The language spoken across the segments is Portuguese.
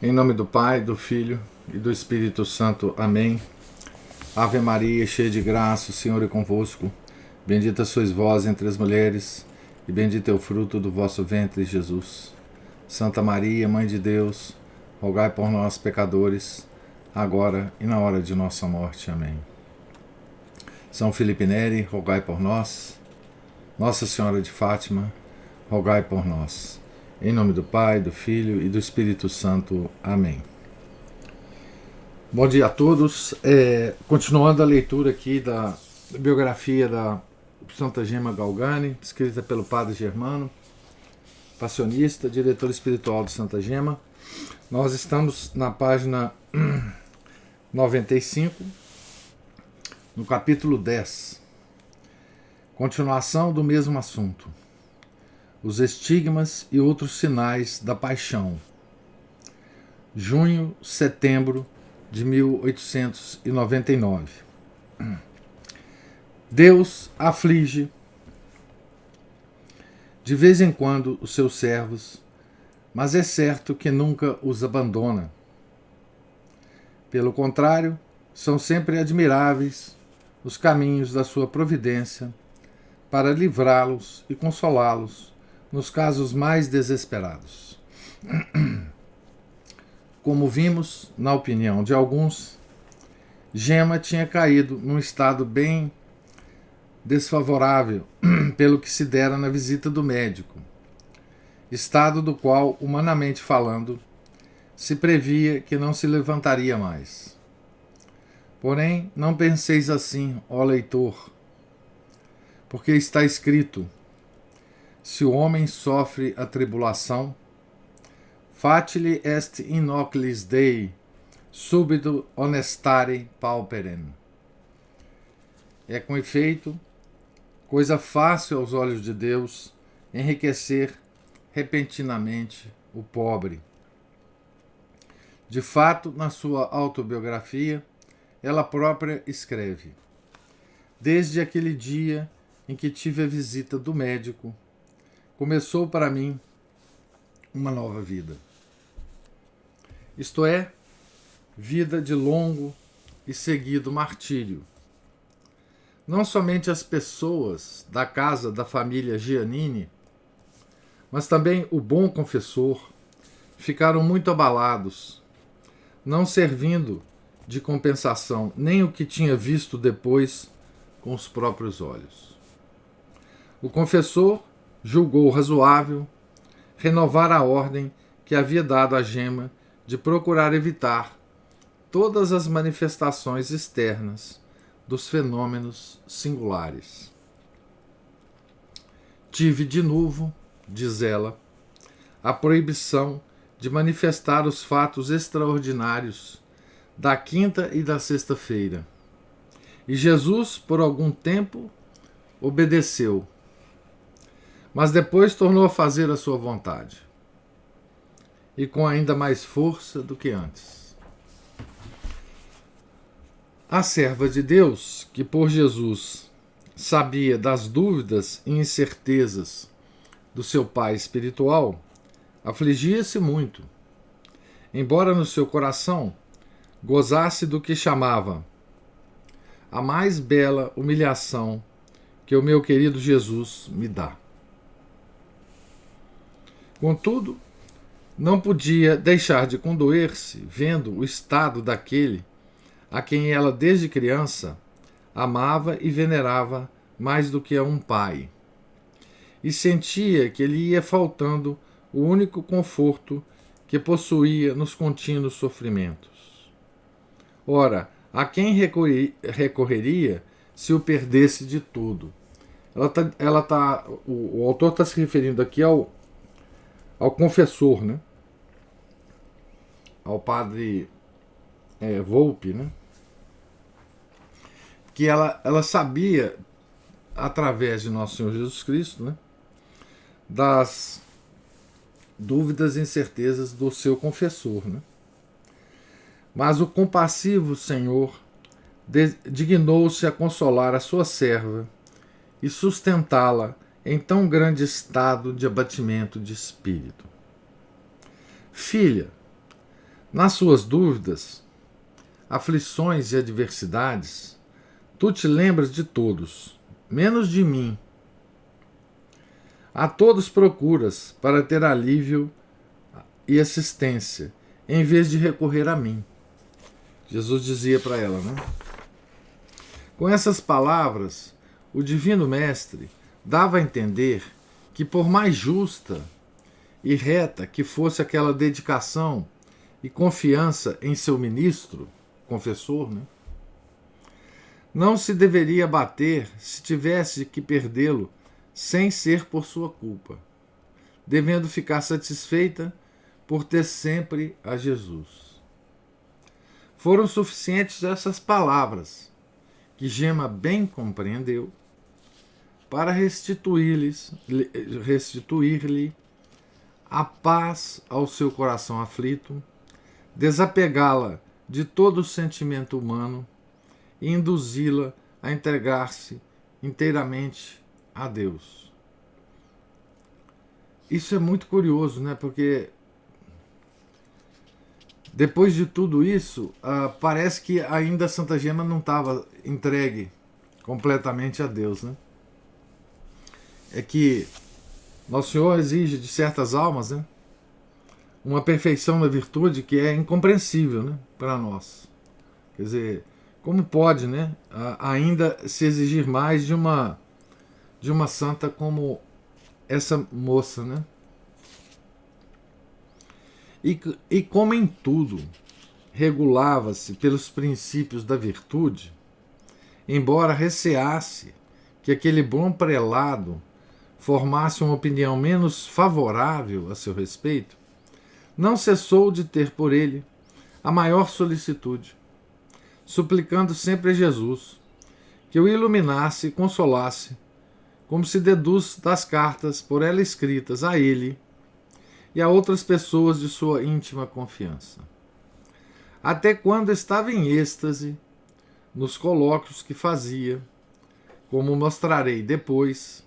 Em nome do Pai, do Filho e do Espírito Santo. Amém. Ave Maria, cheia de graça, o Senhor é convosco. Bendita sois vós entre as mulheres, e bendito é o fruto do vosso ventre, Jesus. Santa Maria, Mãe de Deus, rogai por nós, pecadores, agora e na hora de nossa morte. Amém. São Felipe Neri, rogai por nós. Nossa Senhora de Fátima, rogai por nós. Em nome do Pai, do Filho e do Espírito Santo. Amém. Bom dia a todos. Continuando a leitura aqui da biografia da Santa Gema Galgani, escrita pelo Padre Germano, passionista, diretor espiritual de Santa Gema. Nós estamos na página 95, no capítulo 10. Continuação do mesmo assunto. Os estigmas e outros sinais da paixão. Junho, setembro de 1899. Deus aflige de vez em quando os seus servos, mas é certo que nunca os abandona. Pelo contrário, são sempre admiráveis os caminhos da sua providência para livrá-los e consolá-los nos casos mais desesperados. Como vimos, na opinião de alguns, Gema tinha caído num estado bem desfavorável pelo que se dera na visita do médico, estado do qual, humanamente falando, se previa que não se levantaria mais. Porém, não penseis assim, ó leitor, porque está escrito: se o homem sofre a tribulação, facile est in oculis Dei, subito honestare pauperem. É com efeito coisa fácil aos olhos de Deus enriquecer repentinamente o pobre. De fato, na sua autobiografia, ela própria escreve: desde aquele dia em que tive a visita do médico, começou para mim uma nova vida. Isto é, vida de longo e seguido martírio. Não somente as pessoas da casa da família Giannini, mas também o bom confessor ficaram muito abalados, não servindo de compensação nem o que tinha visto depois com os próprios olhos. O confessor julgou razoável renovar a ordem que havia dado a Gema de procurar evitar todas as manifestações externas dos fenômenos singulares. Tive de novo, diz ela, a proibição de manifestar os fatos extraordinários da quinta e da sexta-feira. E Jesus, por algum tempo, obedeceu, mas depois tornou a fazer a sua vontade, e com ainda mais força do que antes. A serva de Deus, que por Jesus sabia das dúvidas e incertezas do seu pai espiritual, afligia-se muito, embora no seu coração gozasse do que chamava a mais bela humilhação que o meu querido Jesus me dá. Contudo, não podia deixar de condoer-se vendo o estado daquele a quem ela desde criança amava e venerava mais do que a um pai, e sentia que lhe ia faltando o único conforto que possuía nos contínuos sofrimentos. Ora, a quem recorreria se o perdesse de tudo? O autor está se referindo aqui ao confessor, né? Ao padre Volpe, né? Que ela sabia, através de Nosso Senhor Jesus Cristo, né? Das dúvidas e incertezas do seu confessor, né? Mas o compassivo Senhor dignou-se a consolar a sua serva e sustentá-la em tão grande estado de abatimento de espírito. Filha, Nas suas dúvidas, aflições e adversidades, tu te lembras de todos, menos de mim. A todos procuras para ter alívio e assistência, em vez de recorrer a mim. Jesus dizia para ela, né? Com essas palavras, o Divino Mestre dava a entender que, por mais justa e reta que fosse aquela dedicação e confiança em seu ministro, confessor, né? Não se deveria abater se tivesse que perdê-lo sem ser por sua culpa, devendo ficar satisfeita por ter sempre a Jesus. Foram suficientes essas palavras, que Gema bem compreendeu, para restituir-lhe a paz ao seu coração aflito, desapegá-la de todo o sentimento humano e induzi-la a entregar-se inteiramente a Deus. Isso é muito curioso, né? Porque depois de tudo isso, parece que ainda Santa Gema não estava entregue completamente a Deus, né? É que Nosso Senhor exige de certas almas, né, uma perfeição na virtude que é incompreensível, né, para nós. Quer dizer, como pode, né, ainda se exigir mais de uma santa como essa moça, né? E como em tudo regulava-se pelos princípios da virtude, embora receasse que aquele bom prelado formasse uma opinião menos favorável a seu respeito, não cessou de ter por ele a maior solicitude, suplicando sempre a Jesus que o iluminasse e consolasse, como se deduz das cartas por ela escritas a ele e a outras pessoas de sua íntima confiança. Até quando estava em êxtase nos colóquios que fazia, como mostrarei depois,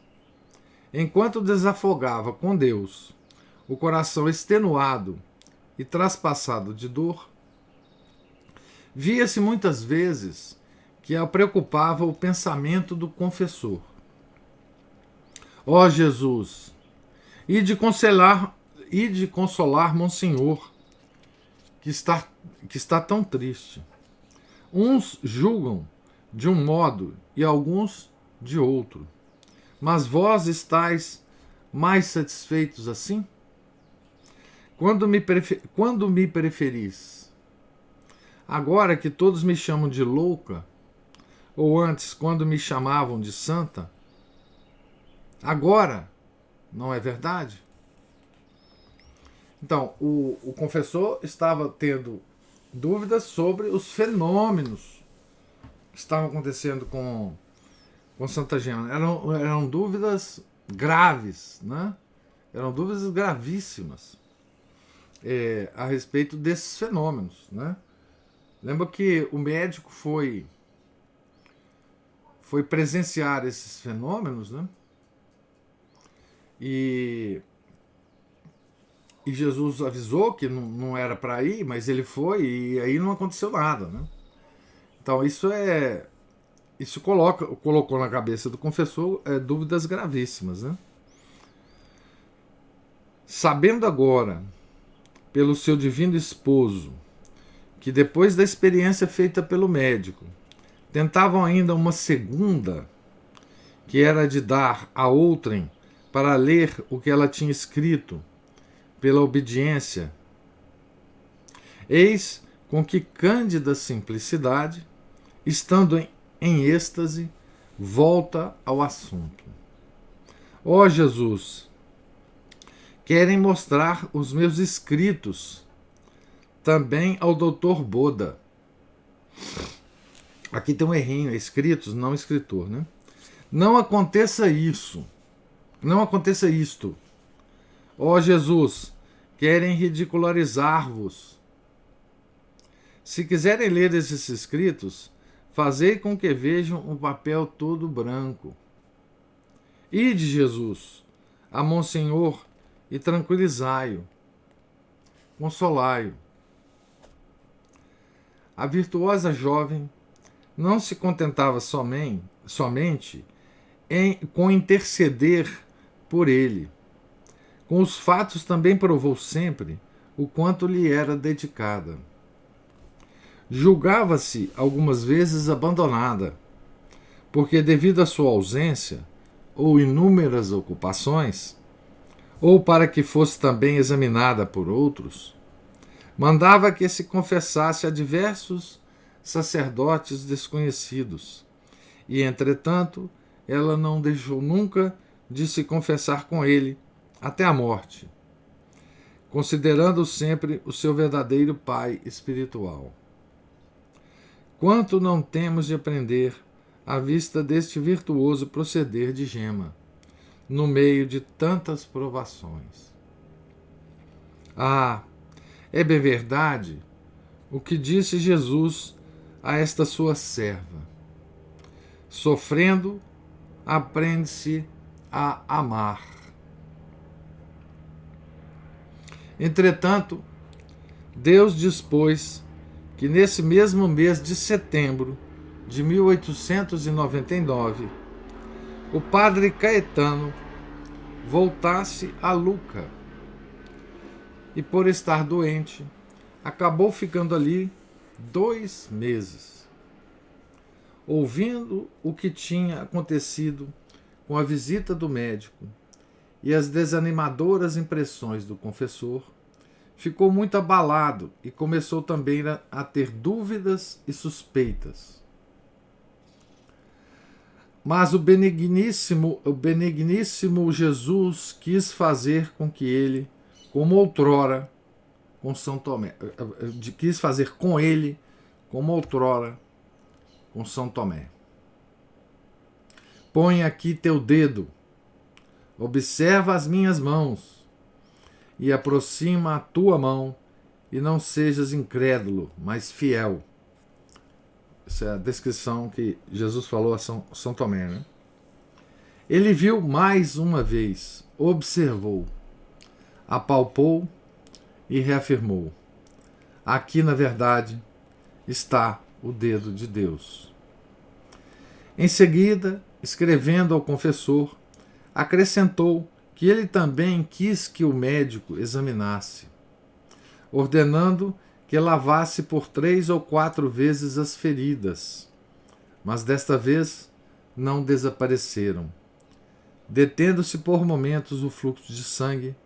enquanto desafogava com Deus o coração extenuado e traspassado de dor, via-se muitas vezes que a preocupava o pensamento do confessor. Ó Jesus, e de consolar Monsenhor, que está tão triste. Uns julgam de um modo e alguns de outro. Mas vós estáis mais satisfeitos assim? Quando me preferis? Agora que todos me chamam de louca? Ou antes, quando me chamavam de santa? Agora, não é verdade? Então, o confessor estava tendo dúvidas sobre os fenômenos que estavam acontecendo com Santa Gema. Eram dúvidas graves, né? Eram dúvidas gravíssimas a respeito desses fenômenos, né? Lembra que o médico foi presenciar esses fenômenos, né? E Jesus avisou que não era para ir, mas ele foi e aí não aconteceu nada, né? Então isso colocou na cabeça do confessor dúvidas gravíssimas, né? Sabendo agora, pelo seu divino esposo, que depois da experiência feita pelo médico, tentavam ainda uma segunda, que era de dar a outrem para ler o que ela tinha escrito, pela obediência, eis com que cândida simplicidade, estando em êxtase, volta ao assunto. Ó Jesus, querem mostrar os meus escritos também ao Dr. Boda. Aqui tem um errinho, escritos, não escritor, né? Não aconteça isso. Não aconteça isto. Ó Jesus, querem ridicularizar-vos. Se quiserem ler esses escritos, fazei com que vejam um papel todo branco. Ide, Jesus, a Monsenhor e tranquilizai-o, consolai-o. a virtuosa jovem não se contentava somente com interceder por ele. Com os fatos também provou sempre o quanto lhe era dedicada. Julgava-se algumas vezes abandonada, porque devido à sua ausência, ou inúmeras ocupações, ou para que fosse também examinada por outros, mandava que se confessasse a diversos sacerdotes desconhecidos, e, entretanto, ela não deixou nunca de se confessar com ele até a morte, considerando-o sempre o seu verdadeiro pai espiritual. Quanto não temos de aprender à vista deste virtuoso proceder de Gema, no meio de tantas provações. Ah, é bem verdade o que disse Jesus a esta sua serva: sofrendo, aprende-se a amar. Entretanto, Deus dispôs que nesse mesmo mês de setembro de 1899, o padre Caetano voltasse a Lucca e, por estar doente, acabou ficando ali 2 meses. Ouvindo o que tinha acontecido com a visita do médico e as desanimadoras impressões do confessor, ficou muito abalado e começou também a ter dúvidas e suspeitas. Mas o benigníssimo Jesus quis fazer com que ele, como outrora, com São Tomé, quis fazer com ele, como outrora, com São Tomé. Põe aqui teu dedo, observa as minhas mãos, e aproxima a tua mão, e não sejas incrédulo, mas fiel. Essa é a descrição que Jesus falou a São Tomé, né? Ele viu mais uma vez, observou, apalpou e reafirmou: aqui, na verdade, está o dedo de Deus. Em seguida, escrevendo ao confessor, acrescentou que ele também quis que o médico examinasse, ordenando que lavasse por 3 ou 4 vezes as feridas, mas desta vez não desapareceram. Detendo-se por momentos o fluxo de sangue,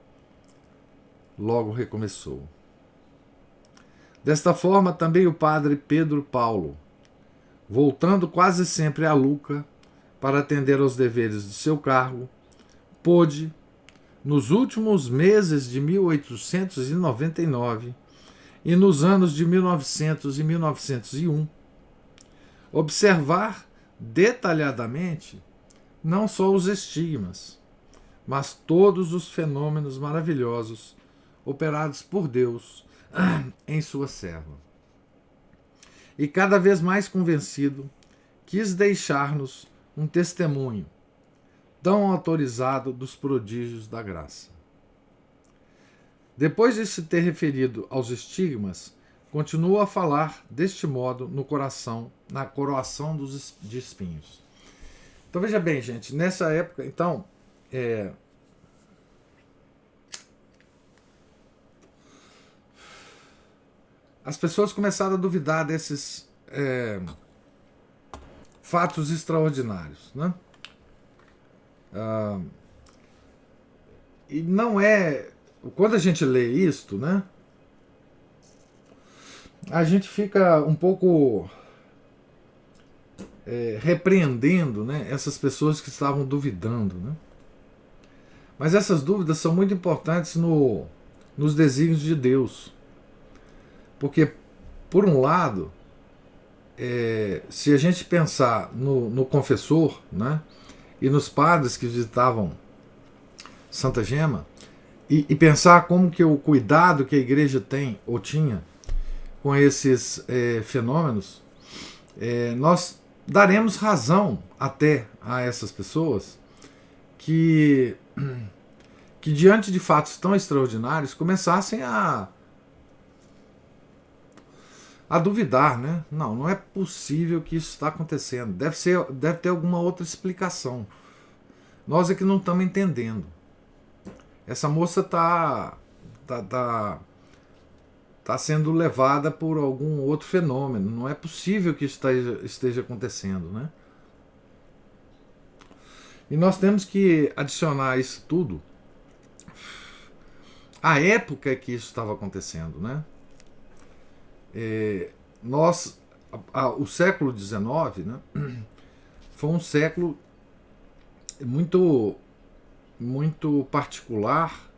logo recomeçou. Desta forma, também o padre Pedro Paulo, voltando quase sempre a Lucca para atender aos deveres de seu cargo, pôde, nos últimos meses de 1899 e nos anos de 1900 e 1901, observar detalhadamente não só os estigmas, mas todos os fenômenos maravilhosos operados por Deus em sua serva. E cada vez mais convencido, quis deixar-nos um testemunho tão autorizado dos prodígios da graça. Depois de se ter referido aos estigmas, continua a falar deste modo no coração, na coroação de espinhos. Então veja bem, gente, nessa época, então, as pessoas começaram a duvidar desses fatos extraordinários, né? E não é... Quando a gente lê isto, né, a gente fica um pouco repreendendo, né, essas pessoas que estavam duvidando, né? Mas essas dúvidas são muito importantes nos desígnios de Deus. Porque, por um lado, se a gente pensar no confessor, né, e nos padres que visitavam Santa Gema, e pensar como que o cuidado que a igreja tem ou tinha com esses fenômenos, nós daremos razão até a essas pessoas que diante de fatos tão extraordinários começassem a a duvidar, né? Não, não é possível que isso está acontecendo. Deve ter alguma outra explicação. Nós é que não estamos entendendo. Essa moça tá sendo levada por algum outro fenômeno. Não é possível que isso esteja acontecendo, né? E nós temos que adicionar isso tudo à época que isso estava acontecendo, né? O século XIX, né, foi um século muito, muito particular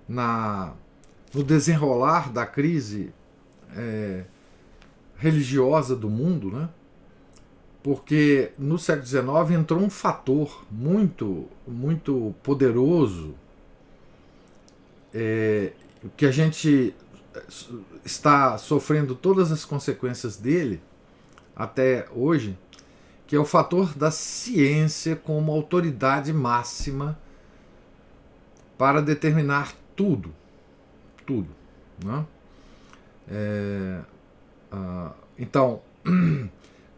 no desenrolar da crise religiosa do mundo, né? Porque no século XIX entrou um fator muito, muito poderoso, que a gente está sofrendo todas as consequências dele até hoje, que é o fator da ciência como autoridade máxima para determinar tudo, né? Então,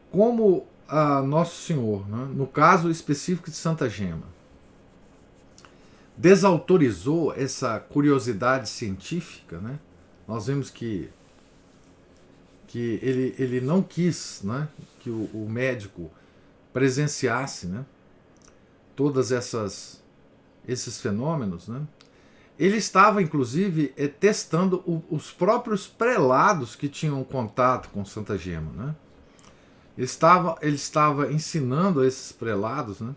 como Nosso Senhor, né, no caso específico de Santa Gema, desautorizou essa curiosidade científica, né? Nós vemos que ele não quis, né, que o médico presenciasse, né, todas esses fenômenos, né? Ele estava, inclusive, testando os próprios prelados que tinham contato com Santa Gema, né? Ele estava ensinando a esses prelados, né,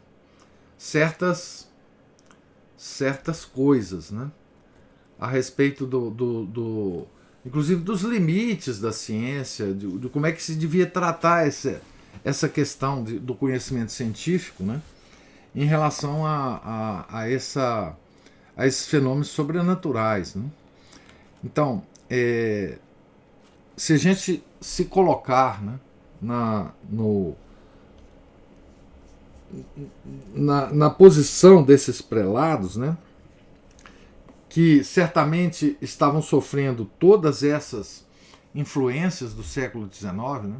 certas coisas, né, a respeito inclusive dos limites da ciência, de como é que se devia tratar essa questão do conhecimento científico, né, em relação a esses fenômenos sobrenaturais, né? Então, se a gente se colocar, né, na posição desses prelados, né, que certamente estavam sofrendo todas essas influências do século XIX, né,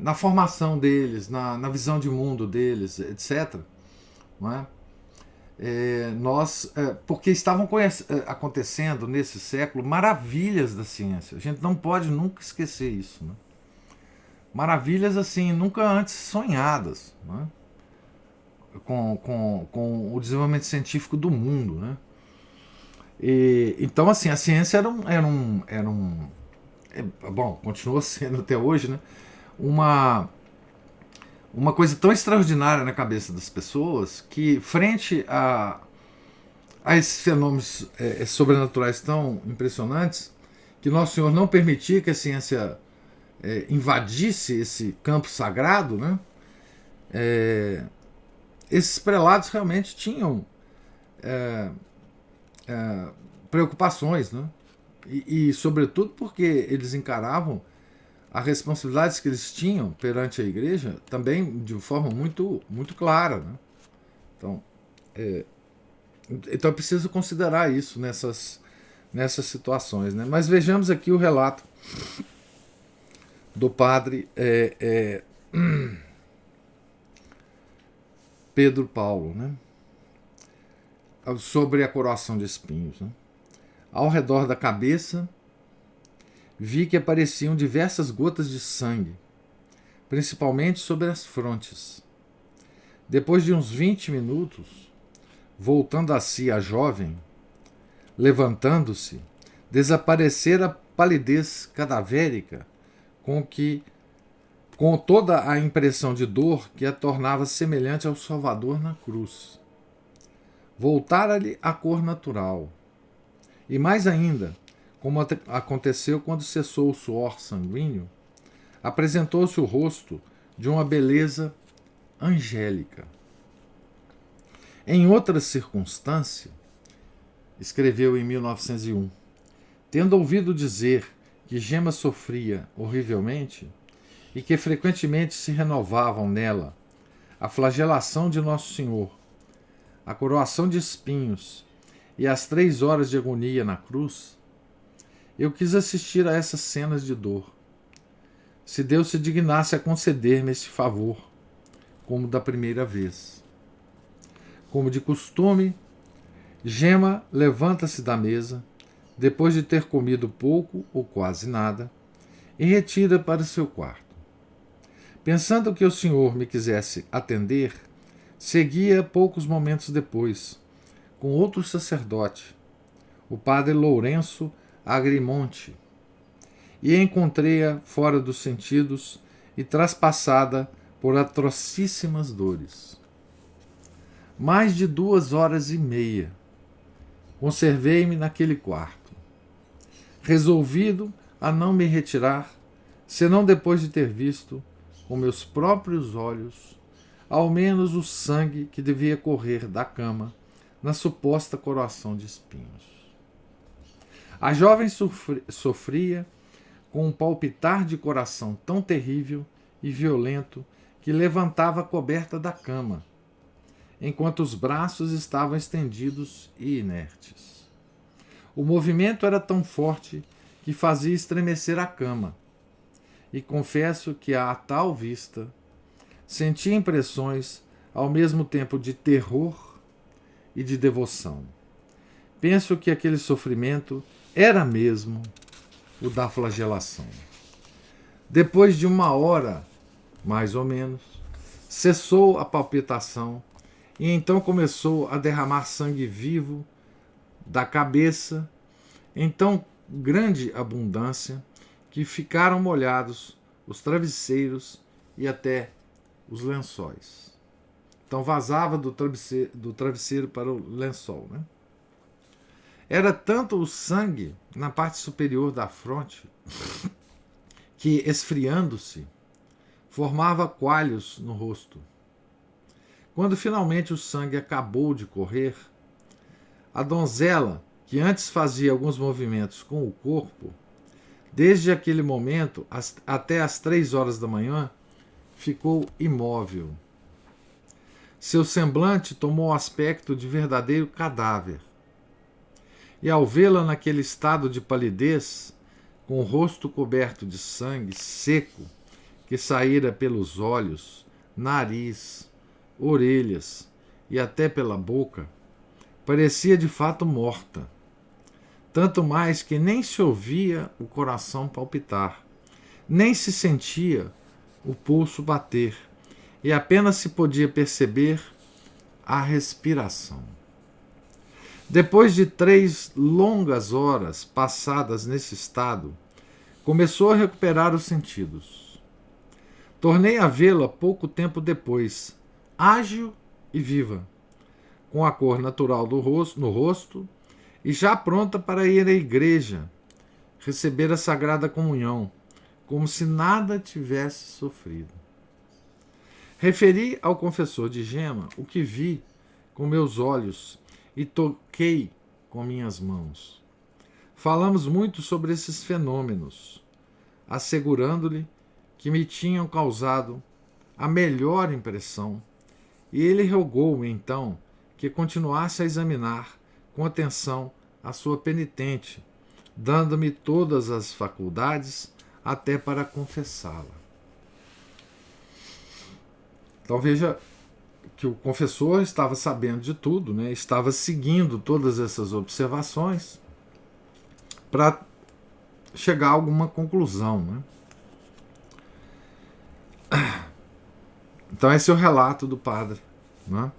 na formação deles, na visão de mundo deles, etc., não é? Porque estavam acontecendo nesse século maravilhas da ciência. A gente não pode nunca esquecer isso, né? Maravilhas assim, nunca antes sonhadas, né? Com o desenvolvimento científico do mundo, né? Então, assim, a ciência bom, continua sendo até hoje, né, uma coisa tão extraordinária na cabeça das pessoas, que frente a esses fenômenos sobrenaturais tão impressionantes, que Nosso Senhor não permitia que a ciência invadisse esse campo sagrado, né? Esses prelados realmente tinham preocupações, né? E sobretudo porque eles encaravam as responsabilidades que eles tinham perante a igreja também de forma muito, muito clara, né? Então é preciso considerar isso nessas situações, né? Mas vejamos aqui o relato do padre Pedro Paulo, né, sobre a coroação de espinhos, né? Ao redor da cabeça vi que apareciam diversas gotas de sangue, principalmente sobre as frontes. Depois de uns 20 minutos, voltando a si a jovem, levantando-se, desaparecera a palidez cadavérica com toda a impressão de dor que a tornava semelhante ao Salvador na cruz. Voltara-lhe a cor natural. E mais ainda, como aconteceu quando cessou o suor sanguíneo, apresentou-se o rosto de uma beleza angélica. Em outra circunstância, escreveu em 1901, tendo ouvido dizer que Gema sofria horrivelmente e que frequentemente se renovavam nela a flagelação de Nosso Senhor, a coroação de espinhos e as 3 horas de agonia na cruz, Eu quis assistir a essas cenas de dor. Se Deus se dignasse a conceder-me esse favor, como da primeira vez. Como de costume, Gema levanta-se da mesa, depois de ter comido pouco ou quase nada, e retira para seu quarto. Pensando que o senhor me quisesse atender, seguia poucos momentos depois, com outro sacerdote, o padre Lourenço Agrimonte, e encontrei-a fora dos sentidos e traspassada por atrocíssimas dores. Mais de 2 horas e meia conservei-me naquele quarto, resolvido a não me retirar, senão depois de ter visto, com meus próprios olhos, ao menos o sangue que devia correr da cama na suposta coroação de espinhos. A jovem sofria com um palpitar de coração tão terrível e violento que levantava a coberta da cama, enquanto os braços estavam estendidos e inertes. O movimento era tão forte que fazia estremecer a cama, e confesso que, à tal vista, senti impressões ao mesmo tempo de terror e de devoção. Penso que aquele sofrimento era mesmo o da flagelação. Depois de 1 hora, mais ou menos, cessou a palpitação e então começou a derramar sangue vivo da cabeça em tão grande abundância que ficaram molhados os travesseiros e até os lençóis. Então vazava do travesseiro para o lençol, né? Era tanto o sangue na parte superior da fronte que, esfriando-se, formava coalhos no rosto. Quando finalmente o sangue acabou de correr, a donzela, que antes fazia alguns movimentos com o corpo, desde aquele momento até às 3 horas da manhã, ficou imóvel. Seu semblante tomou o aspecto de verdadeiro cadáver. E ao vê-la naquele estado de palidez, com o rosto coberto de sangue seco que saíra pelos olhos, nariz, orelhas e até pela boca, parecia de fato morta. Tanto mais que nem se ouvia o coração palpitar, nem se sentia o pulso bater, e apenas se podia perceber a respiração. Depois de 3 longas horas passadas nesse estado, começou a recuperar os sentidos. Tornei a vê-la pouco tempo depois, ágil e viva, com a cor natural no rosto e já pronta para ir à igreja, receber a Sagrada Comunhão, como se nada tivesse sofrido. Referi ao confessor de Gema o que vi com meus olhos e toquei com minhas mãos. Falamos muito sobre esses fenômenos, assegurando-lhe que me tinham causado a melhor impressão, e ele rogou-me então que continuasse a examinar com atenção a sua penitente, dando-me todas as faculdades até para confessá-la. Então veja que o confessor estava sabendo de tudo, né? Estava seguindo todas essas observações para chegar a alguma conclusão. Né? Então esse é o relato do padre. Né?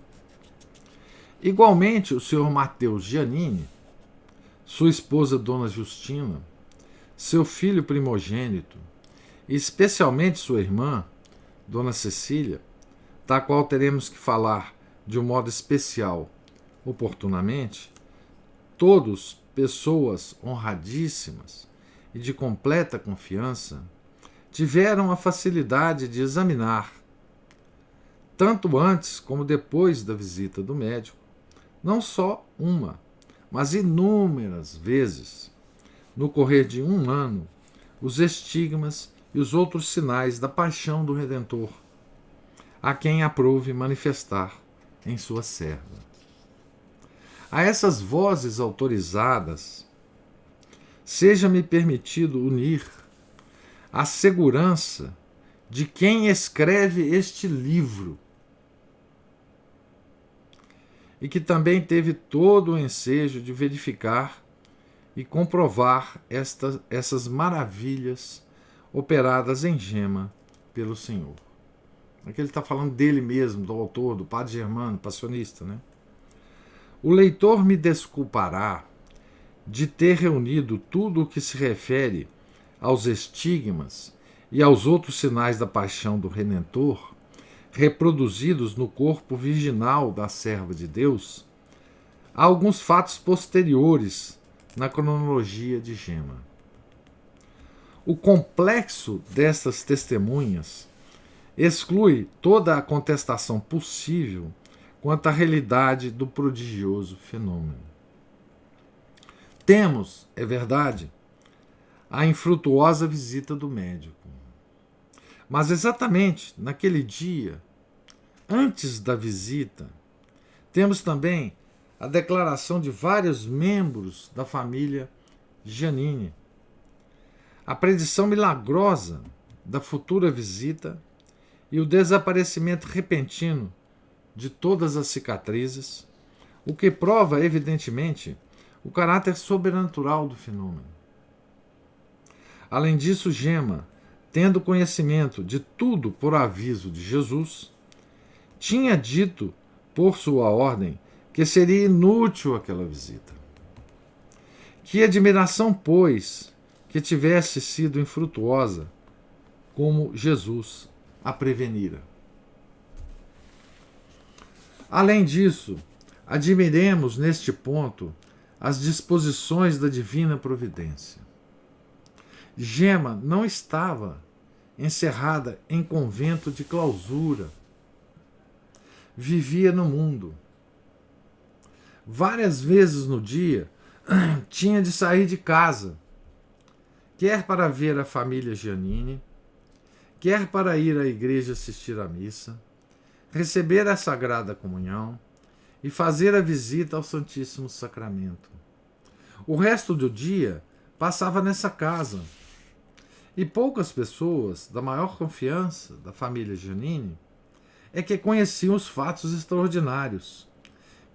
Igualmente, o senhor Mateus Giannini, sua esposa Dona Justina, seu filho primogênito e especialmente sua irmã, Dona Cecília, da qual teremos que falar de um modo especial, oportunamente, todos pessoas honradíssimas e de completa confiança, tiveram a facilidade de examinar, tanto antes como depois da visita do médico, não só uma, mas inúmeras vezes, no correr de 1 ano, os estigmas e os outros sinais da paixão do Redentor, a quem aprouve manifestar em sua serva. A essas vozes autorizadas seja-me permitido unir a segurança de quem escreve este livro e que também teve todo o ensejo de verificar e comprovar essas maravilhas operadas em Gema pelo Senhor. Aqui ele está falando dele mesmo, do autor, do padre Germano, passionista, né? O leitor me desculpará de ter reunido tudo o que se refere aos estigmas e aos outros sinais da paixão do Redentor, reproduzidos no corpo virginal da serva de Deus, a alguns fatos posteriores na cronologia de Gema. O complexo destas testemunhas exclui toda a contestação possível quanto à realidade do prodigioso fenômeno. Temos, é verdade, a infrutuosa visita do médico. Mas exatamente naquele dia, antes da visita, temos também a declaração de vários membros da família Giannini, a predição milagrosa da futura visita e o desaparecimento repentino de todas as cicatrizes, o que prova, evidentemente, o caráter sobrenatural do fenômeno. Além disso, Gema, tendo conhecimento de tudo por aviso de Jesus, tinha dito, por sua ordem, que seria inútil aquela visita. Que admiração, pois, que tivesse sido infrutuosa, como Jesus a prevenira. Além disso, admiremos neste ponto as disposições da divina providência. Gema não estava encerrada em convento de clausura. Vivia no mundo. Várias vezes no dia tinha de sair de casa, quer para ver a família Giannini, quer para ir à igreja assistir à missa, receber a Sagrada Comunhão e fazer a visita ao Santíssimo Sacramento. O resto do dia passava nessa casa. E poucas pessoas da maior confiança da família Giannini é que conheciam os fatos extraordinários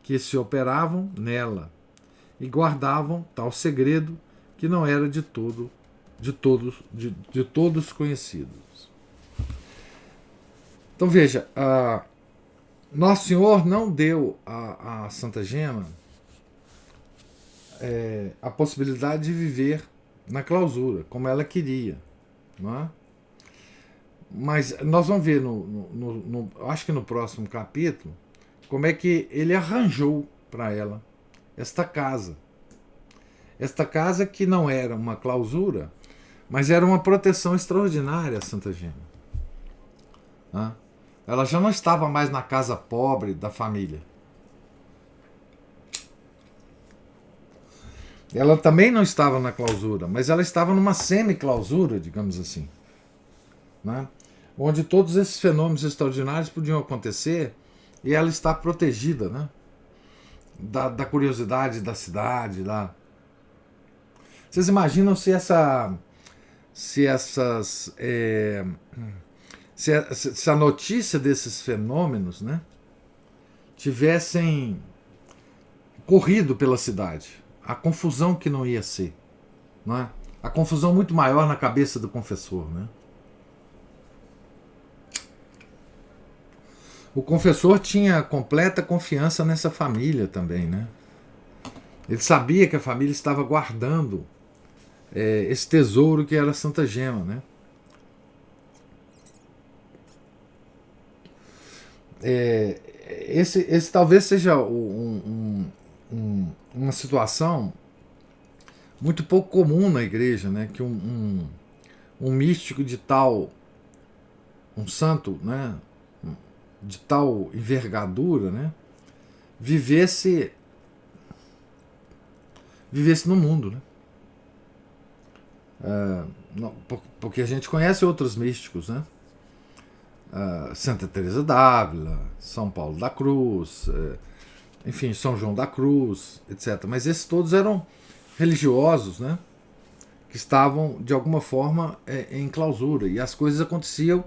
que se operavam nela e guardavam tal segredo que não era de todos conhecidos. Então veja, Nosso Senhor não deu a Santa Gema a possibilidade de viver na clausura, como ela queria. Não é? Mas nós vamos ver, acho que no próximo capítulo, como é que ele arranjou para ela esta casa. Esta casa que não era uma clausura, mas era uma proteção extraordinária a Santa Gema. Não é? Ela já não estava mais na casa pobre da família. Ela também não estava na clausura, mas ela estava numa semi-clausura, digamos assim, né? Onde todos esses fenômenos extraordinários podiam acontecer e ela está protegida, né? Da curiosidade da cidade lá. Vocês imaginam se a notícia desses fenômenos, né, tivessem corrido pela cidade? A confusão que não ia ser, não é? A confusão muito maior na cabeça do confessor, né? O confessor tinha completa confiança nessa família também, né? Ele sabia que a família estava guardando esse tesouro que era a Santa Gema, né? Esse talvez seja uma situação muito pouco comum na igreja, né? Que um místico de tal, um santo, né? De tal envergadura, né? Vivesse no mundo, né? Porque a gente conhece outros místicos, né? Santa Teresa d'Ávila, São Paulo da Cruz, enfim, São João da Cruz, etc. Mas esses todos eram religiosos, né? que estavam, de alguma forma, em clausura. E as coisas aconteciam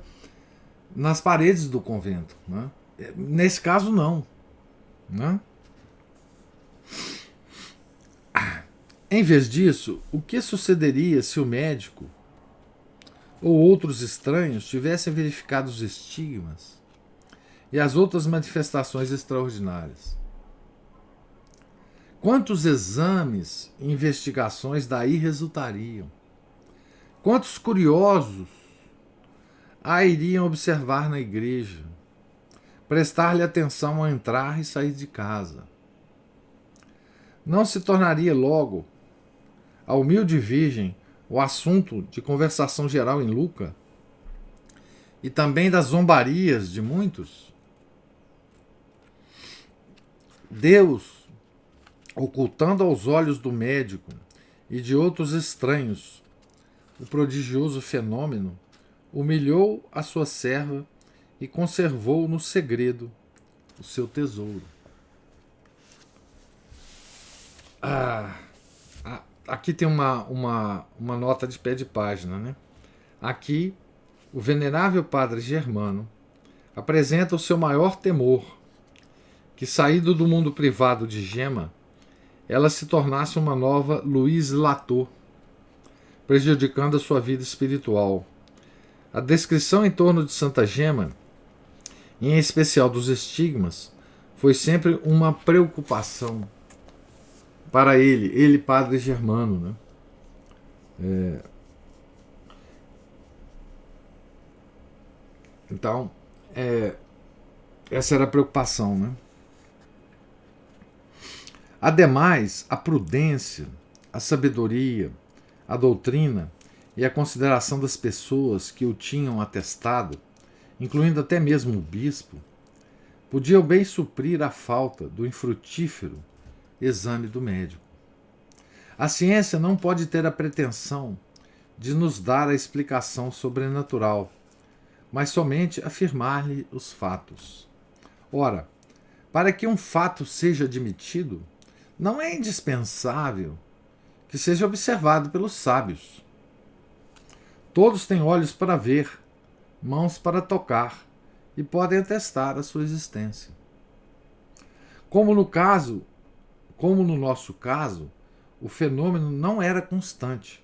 nas paredes do convento. Né? Nesse caso, não. Né? Em vez disso, o que sucederia se o médico ou outros estranhos tivessem verificado os estigmas e as outras manifestações extraordinárias? Quantos exames e investigações daí resultariam? Quantos curiosos a iriam observar na igreja, prestar-lhe atenção ao entrar e sair de casa? Não se tornaria logo a humilde virgem o assunto de conversação geral em Luca e também das zombarias de muitos? Deus, ocultando aos olhos do médico e de outros estranhos o prodigioso fenômeno, humilhou a sua serva e conservou no segredo o seu tesouro. Aqui tem uma nota de pé de página, né? Aqui, o venerável padre Germano apresenta o seu maior temor, que, saído do mundo privado de Gema, ela se tornasse uma nova Louise Latour, prejudicando a sua vida espiritual. A descrição em torno de Santa Gema, e em especial dos estigmas, foi sempre uma preocupação para ele padre Germano, né? Então, essa era a preocupação, né? Ademais, a prudência, a sabedoria, a doutrina e a consideração das pessoas que o tinham atestado, incluindo até mesmo o bispo, podiam bem suprir a falta do infrutífero exame do médico. A ciência não pode ter a pretensão de nos dar a explicação sobrenatural, mas somente afirmar-lhe os fatos. Ora, para que um fato seja admitido, não é indispensável que seja observado pelos sábios. Todos têm olhos para ver, mãos para tocar e podem atestar a sua existência. Como no nosso caso, o fenômeno não era constante,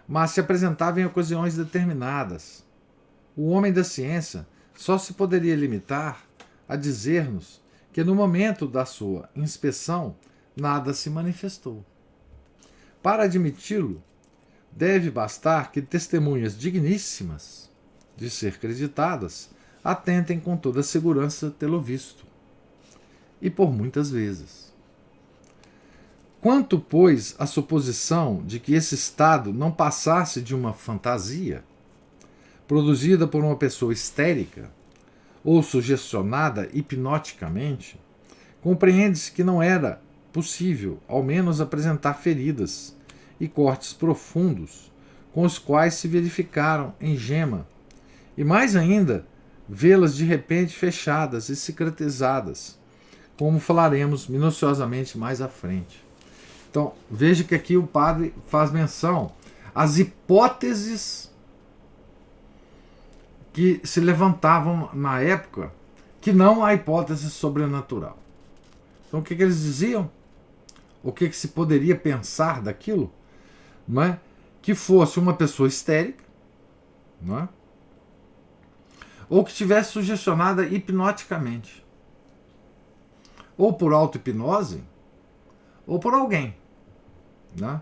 mas se apresentava em ocasiões determinadas. O homem da ciência só se poderia limitar a dizer-nos que no momento da sua inspeção nada se manifestou. Para admiti-lo, deve bastar que testemunhas digníssimas de ser creditadas atentem com toda a segurança tê-lo visto, e por muitas vezes. Quanto, pois, à suposição de que esse estado não passasse de uma fantasia, produzida por uma pessoa histérica ou sugestionada hipnoticamente, compreende-se que não era possível, ao menos, apresentar feridas e cortes profundos com os quais se verificaram em Gema, e mais ainda, vê-las de repente fechadas e cicatrizadas, como falaremos minuciosamente mais à frente. Então, veja que aqui o padre faz menção às hipóteses que se levantavam na época, que não a hipótese sobrenatural. Então, o que eles diziam? O que se poderia pensar daquilo? Não é? Que fosse uma pessoa histérica, não é? Ou que estivesse sugestionada hipnoticamente, ou por auto-hipnose, ou por alguém. Né?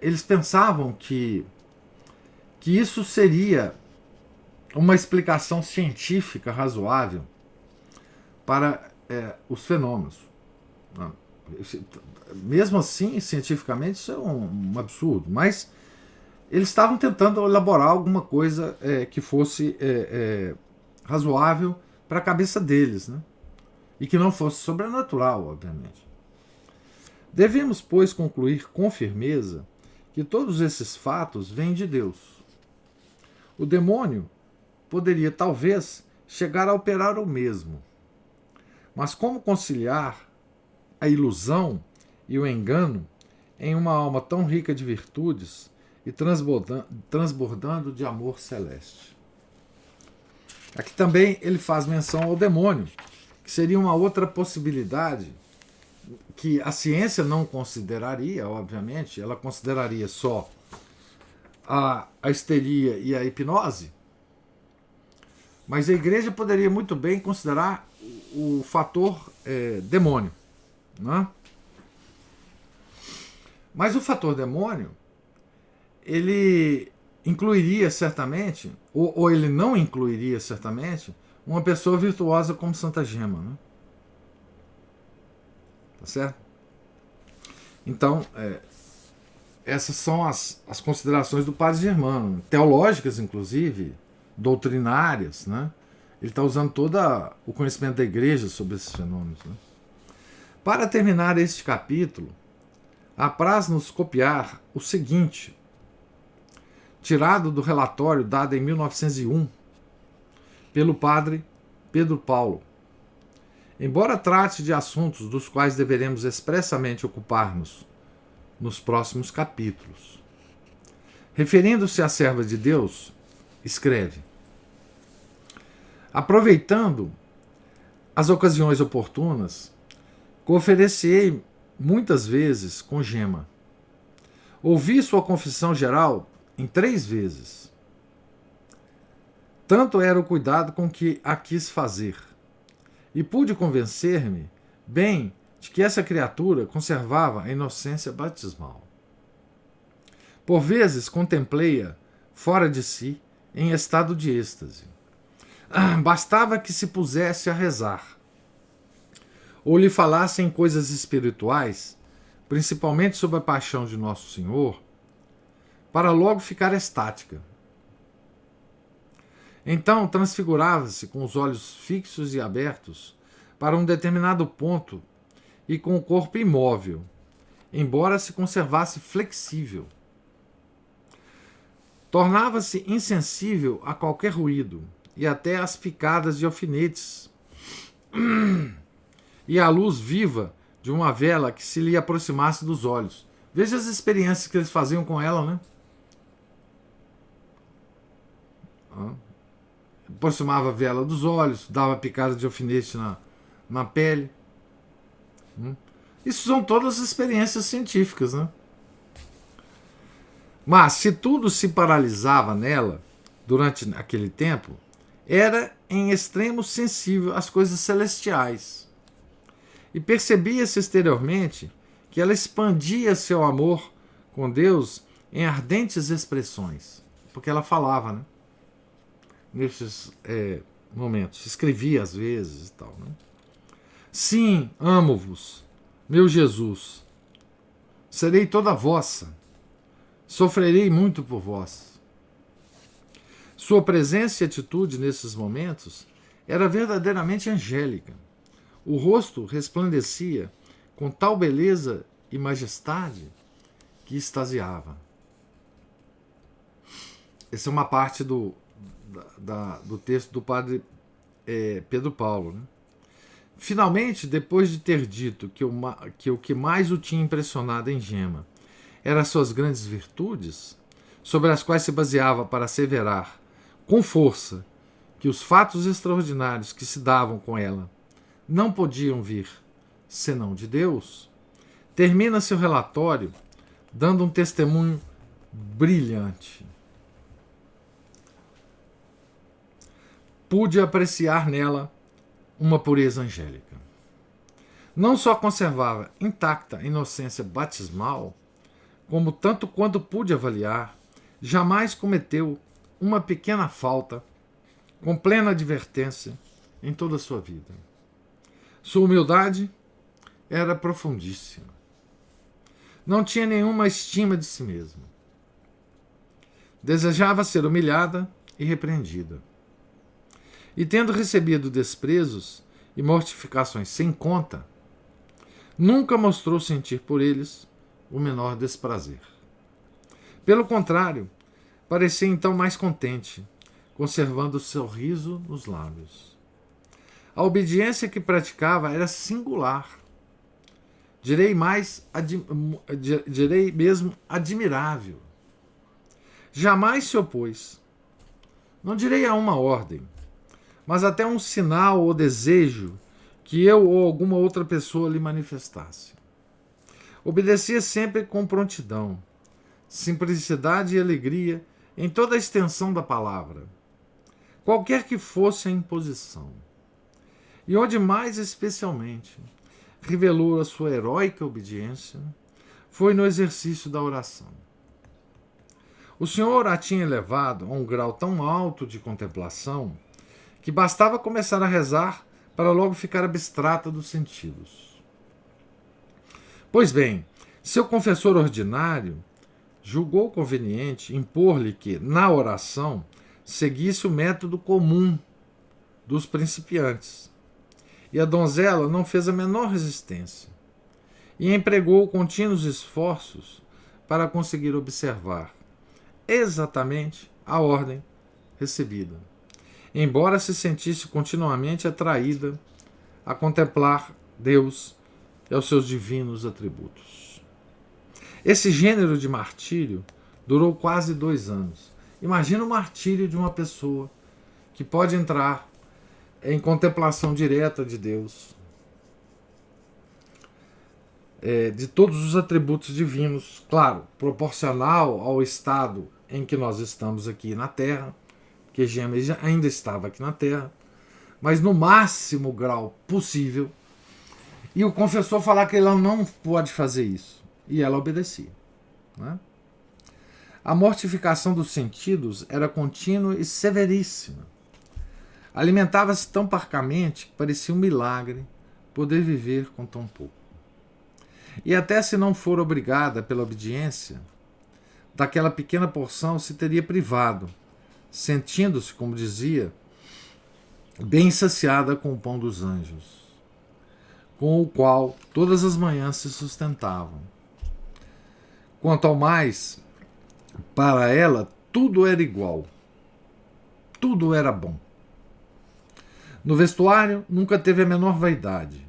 Eles pensavam que isso seria uma explicação científica razoável para os fenômenos. Né? Mesmo assim, cientificamente, isso é um absurdo, mas eles estavam tentando elaborar alguma coisa que fosse razoável para a cabeça deles, né? E que não fosse sobrenatural, obviamente. Devemos, pois, concluir com firmeza que todos esses fatos vêm de Deus. O demônio poderia, talvez, chegar a operar o mesmo. Mas como conciliar a ilusão e o engano em uma alma tão rica de virtudes e transbordando de amor celeste. Aqui também ele faz menção ao demônio, que seria uma outra possibilidade que a ciência não consideraria, obviamente, ela consideraria só a histeria e a hipnose, mas a igreja poderia muito bem considerar o fator demônio, né? Mas o fator demônio, ele incluiria certamente, ou ele não incluiria certamente, uma pessoa virtuosa como Santa Gema, né? Tá certo? Então, essas são as considerações do Padre Germano, teológicas inclusive, doutrinárias, né? Ele está usando todo o conhecimento da igreja sobre esses fenômenos, né? Para terminar este capítulo, apraz-nos copiar o seguinte, tirado do relatório dado em 1901 pelo padre Pedro Paulo. Embora trate de assuntos dos quais deveremos expressamente ocupar-nos nos próximos capítulos, referindo-se à serva de Deus, escreve: aproveitando as ocasiões oportunas, conferenciei muitas vezes com Gema. Ouvi sua confissão geral em 3 vezes. Tanto era o cuidado com que a quis fazer, e pude convencer-me bem de que essa criatura conservava a inocência batismal. Por vezes contemplei-a fora de si, em estado de êxtase. Bastava que se pusesse a rezar, ou lhe falasse em coisas espirituais, principalmente sobre a paixão de Nosso Senhor, para logo ficar estática. Então transfigurava-se com os olhos fixos e abertos para um determinado ponto e com o corpo imóvel, embora se conservasse flexível. Tornava-se insensível a qualquer ruído e até às picadas de alfinetes e à luz viva de uma vela que se lhe aproximasse dos olhos. Veja as experiências que eles faziam com ela, né? Aproximava a vela dos olhos, dava picada de alfinete na pele. Isso são todas experiências científicas, né? Mas se tudo se paralisava nela durante aquele tempo, era em extremo sensível às coisas celestiais. E percebia-se exteriormente que ela expandia seu amor com Deus em ardentes expressões. Porque ela falava, né? Nesses momentos. Escrevia às vezes e tal, né? Sim, amo-vos, meu Jesus. Serei toda vossa. Sofrerei muito por vós. Sua presença e atitude nesses momentos era verdadeiramente angélica. O rosto resplandecia com tal beleza e majestade que extasiava. Essa é uma parte do texto do padre Pedro Paulo, né? Finalmente, depois de ter dito que o que mais o tinha impressionado em Gema eram suas grandes virtudes, sobre as quais se baseava para asseverar com força que os fatos extraordinários que se davam com ela não podiam vir senão de Deus, termina seu relatório dando um testemunho brilhante. Pude apreciar nela uma pureza angélica. Não só conservava intacta a inocência batismal, como tanto quanto pude avaliar, jamais cometeu uma pequena falta, com plena advertência, em toda a sua vida. Sua humildade era profundíssima. Não tinha nenhuma estima de si mesma. Desejava ser humilhada e repreendida. E tendo recebido desprezos e mortificações sem conta, nunca mostrou sentir por eles o menor desprazer. Pelo contrário, parecia então mais contente, conservando o sorriso nos lábios. A obediência que praticava era singular. direi mesmo admirável. Jamais se opôs, não direi a uma ordem, mas até um sinal ou desejo que eu ou alguma outra pessoa lhe manifestasse. Obedecia sempre com prontidão, simplicidade e alegria em toda a extensão da palavra, qualquer que fosse a imposição. E onde mais especialmente revelou a sua heróica obediência foi no exercício da oração. O Senhor a tinha elevado a um grau tão alto de contemplação que bastava começar a rezar para logo ficar abstrata dos sentidos. Pois bem, seu confessor ordinário julgou conveniente impor-lhe que, na oração, seguisse o método comum dos principiantes. E a donzela não fez a menor resistência e empregou contínuos esforços para conseguir observar exatamente a ordem recebida, embora se sentisse continuamente atraída a contemplar Deus e aos seus divinos atributos. Esse gênero de martírio durou quase 2 anos. Imagina o martírio de uma pessoa que pode entrar em contemplação direta de Deus, de todos os atributos divinos, claro, proporcional ao estado em que nós estamos aqui na Terra, que Gêmeos ainda estava aqui na Terra, mas no máximo grau possível, e o confessor falar que ela não pode fazer isso, e ela obedecia. Né? A mortificação dos sentidos era contínua e severíssima. Alimentava-se tão parcamente que parecia um milagre poder viver com tão pouco. E até se não for obrigada pela obediência, daquela pequena porção se teria privado, sentindo-se, como dizia, bem saciada com o pão dos anjos, com o qual todas as manhãs se sustentavam. Quanto ao mais, para ela tudo era igual, tudo era bom. No vestuário nunca teve a menor vaidade.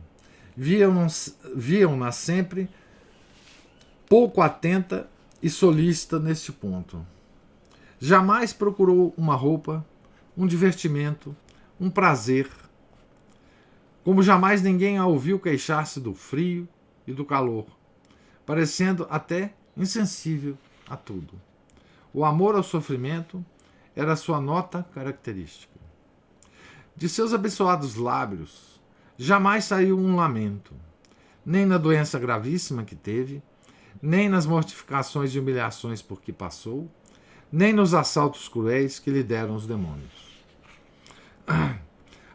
Viam-na sempre pouco atenta e solícita neste ponto. Jamais procurou uma roupa, um divertimento, um prazer, como jamais ninguém a ouviu queixar-se do frio e do calor, parecendo até insensível a tudo. O amor ao sofrimento era sua nota característica. De seus abençoados lábios jamais saiu um lamento, nem na doença gravíssima que teve, nem nas mortificações e humilhações por que passou, nem nos assaltos cruéis que lhe deram os demônios.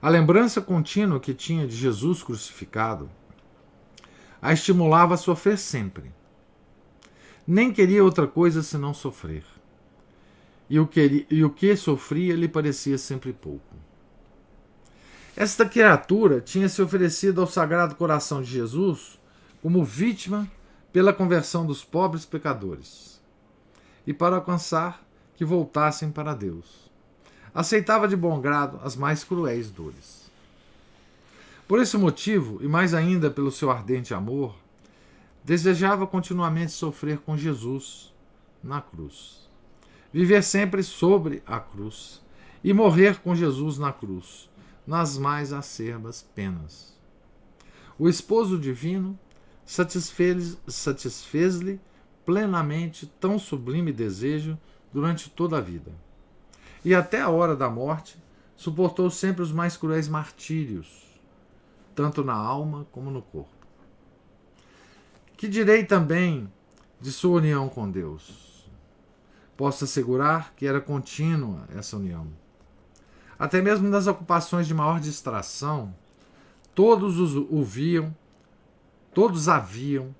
A lembrança contínua que tinha de Jesus crucificado a estimulava a sofrer sempre. Nem queria outra coisa senão sofrer. E o que sofria lhe parecia sempre pouco. Esta criatura tinha se oferecido ao Sagrado Coração de Jesus como vítima pela conversão dos pobres pecadores e para alcançar que voltassem para Deus. Aceitava de bom grado as mais cruéis dores. Por esse motivo, e mais ainda pelo seu ardente amor, desejava continuamente sofrer com Jesus na cruz, viver sempre sobre a cruz e morrer com Jesus na cruz, nas mais acerbas penas. O esposo divino satisfez-lhe plenamente tão sublime desejo durante toda a vida. E até a hora da morte suportou sempre os mais cruéis martírios, tanto na alma como no corpo. Que direi também de sua união com Deus? Posso assegurar que era contínua essa união. Até mesmo nas ocupações de maior distração, todos a viam,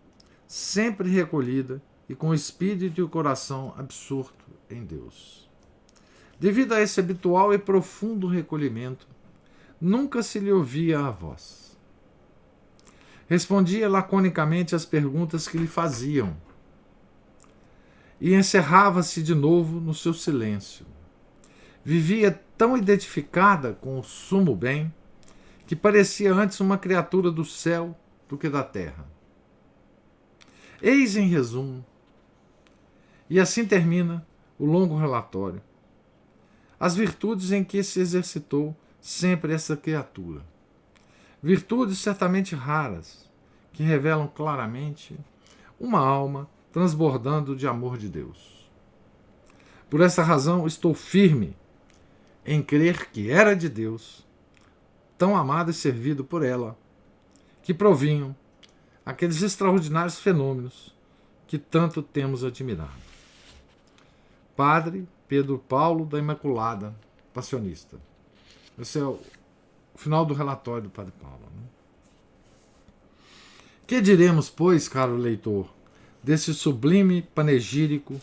sempre recolhida e com o espírito e o coração absorto em Deus. Devido a esse habitual e profundo recolhimento, nunca se lhe ouvia a voz. Respondia laconicamente às perguntas que lhe faziam e encerrava-se de novo no seu silêncio. Vivia tão identificada com o sumo bem que parecia antes uma criatura do céu do que da terra. Eis em resumo, e assim termina o longo relatório, as virtudes em que se exercitou sempre essa criatura. Virtudes certamente raras, que revelam claramente uma alma transbordando de amor de Deus. Por essa razão, estou firme em crer que era de Deus, tão amado e servido por ela, que provinham aqueles extraordinários fenômenos que tanto temos admirado. Padre Pedro Paulo da Imaculada, passionista. Esse é o final do relatório do Padre Paulo. Que diremos, pois, caro leitor, desse sublime panegírico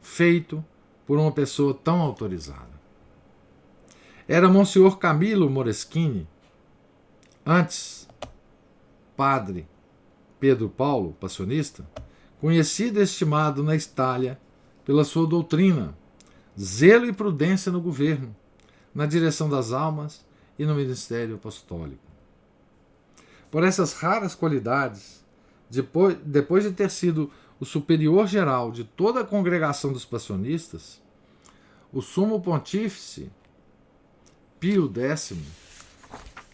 feito por uma pessoa tão autorizada? Era Monsenhor Camilo Moreschini, antes Padre Pedro Paulo, passionista, conhecido e estimado na Itália pela sua doutrina, zelo e prudência no governo, na direção das almas e no ministério apostólico. Por essas raras qualidades, depois de ter sido o superior geral de toda a congregação dos passionistas, o sumo pontífice Pio X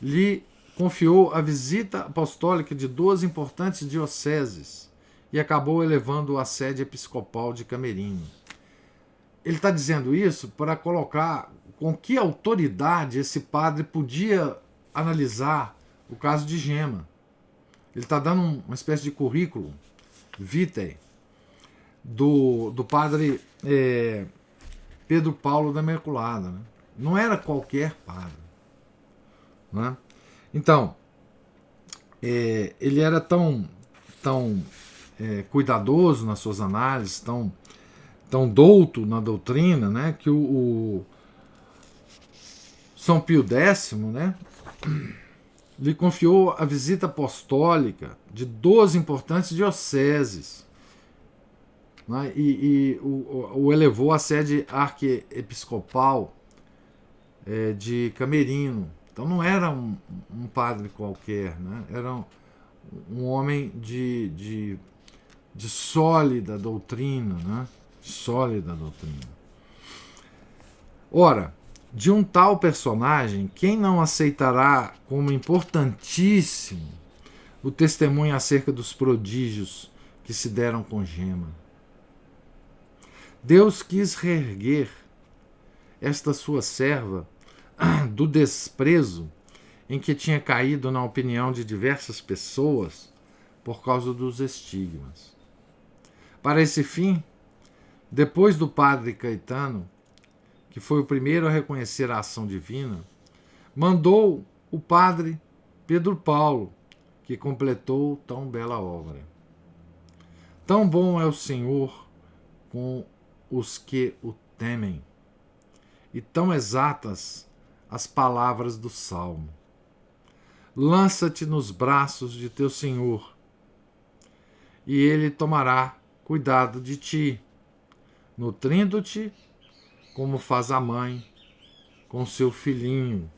lhe confiou a visita apostólica de 2 importantes dioceses e acabou elevando-o à sede episcopal de Camerino. Ele está dizendo isso para colocar com que autoridade esse padre podia analisar o caso de Gema. Ele está dando uma espécie de currículo vitae do padre Pedro Paulo da Imaculada. Né? Não era qualquer padre. Né? Então, ele era tão cuidadoso nas suas análises, tão douto na doutrina, né, que o São Pio X, né, lhe confiou a visita apostólica de 12 importantes dioceses, né, e o elevou à sede arquiepiscopal de Camerino. Então não era um padre qualquer, né, era um homem de sólida doutrina, né, sólida doutrina. Ora, de um tal personagem, quem não aceitará como importantíssimo o testemunho acerca dos prodígios que se deram com Gema? Deus quis reerguer esta sua serva do desprezo em que tinha caído na opinião de diversas pessoas por causa dos estigmas. Para esse fim, depois do padre Caetano, que foi o primeiro a reconhecer a ação divina, mandou o padre Pedro Paulo, que completou tão bela obra. Tão bom é o Senhor com os que o temem, e tão exatas as palavras do Salmo. Lança-te nos braços de teu Senhor, e ele tomará cuidado de ti, nutrindo-te como faz a mãe com seu filhinho.